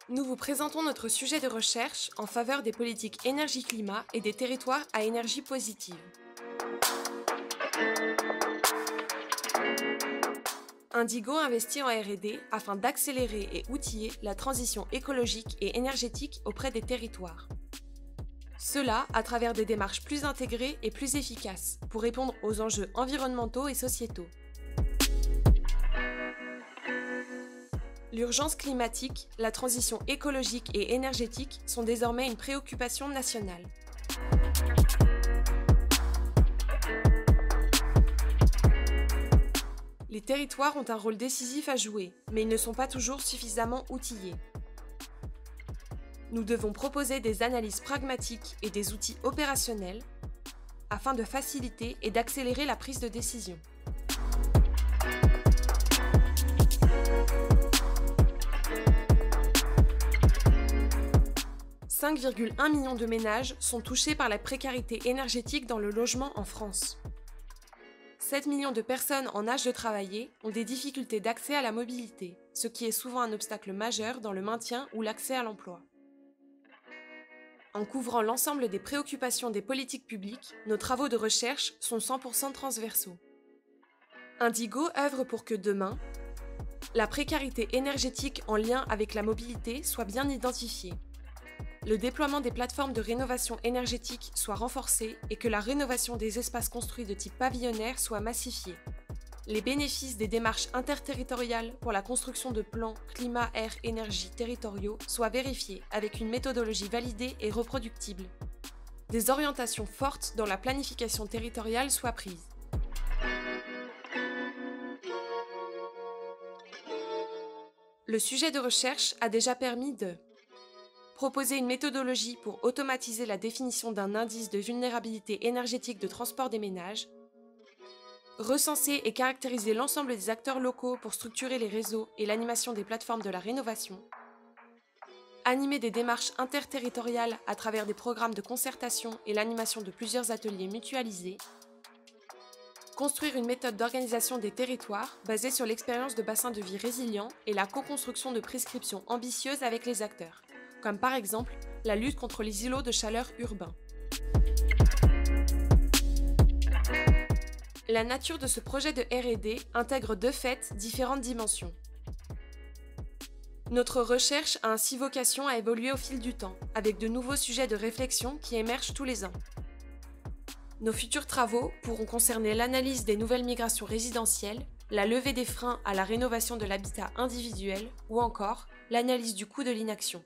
Nous vous présentons notre sujet de recherche en faveur des politiques énergie-climat et des territoires à énergie positive. Indigo investit en R&D afin d'accélérer et outiller la transition écologique et énergétique auprès des territoires. Cela à travers des démarches plus intégrées et plus efficaces pour répondre aux enjeux environnementaux et sociétaux. L'urgence climatique, la transition écologique et énergétique sont désormais une préoccupation nationale. Les territoires ont un rôle décisif à jouer, mais ils ne sont pas toujours suffisamment outillés. Nous devons proposer des analyses pragmatiques et des outils opérationnels afin de faciliter et d'accélérer la prise de décision. « 5,1 millions de ménages sont touchés par la précarité énergétique dans le logement en France. 7 millions de personnes en âge de travailler ont des difficultés d'accès à la mobilité, ce qui est souvent un obstacle majeur dans le maintien ou l'accès à l'emploi. En couvrant l'ensemble des préoccupations des politiques publiques, nos travaux de recherche sont 100% transversaux. Indigo œuvre pour que demain, la précarité énergétique en lien avec la mobilité soit bien identifiée, le déploiement des plateformes de rénovation énergétique soit renforcé et que la rénovation des espaces construits de type pavillonnaire soit massifiée. Les bénéfices des démarches interterritoriales pour la construction de plans climat-air-énergie territoriaux soient vérifiés avec une méthodologie validée et reproductible. Des orientations fortes dans la planification territoriale soient prises. Le sujet de recherche a déjà permis de proposer une méthodologie pour automatiser la définition d'un indice de vulnérabilité énergétique de transport des ménages, recenser et caractériser l'ensemble des acteurs locaux pour structurer les réseaux et l'animation des plateformes de la rénovation, animer des démarches interterritoriales à travers des programmes de concertation et l'animation de plusieurs ateliers mutualisés, construire une méthode d'organisation des territoires basée sur l'expérience de bassins de vie résilients et la co-construction de prescriptions ambitieuses avec les acteurs, comme par exemple la lutte contre les îlots de chaleur urbains. La nature de ce projet de R&D intègre de fait différentes dimensions. Notre recherche a ainsi vocation à évoluer au fil du temps, avec de nouveaux sujets de réflexion qui émergent tous les ans. Nos futurs travaux pourront concerner l'analyse des nouvelles migrations résidentielles, la levée des freins à la rénovation de l'habitat individuel ou encore l'analyse du coût de l'inaction.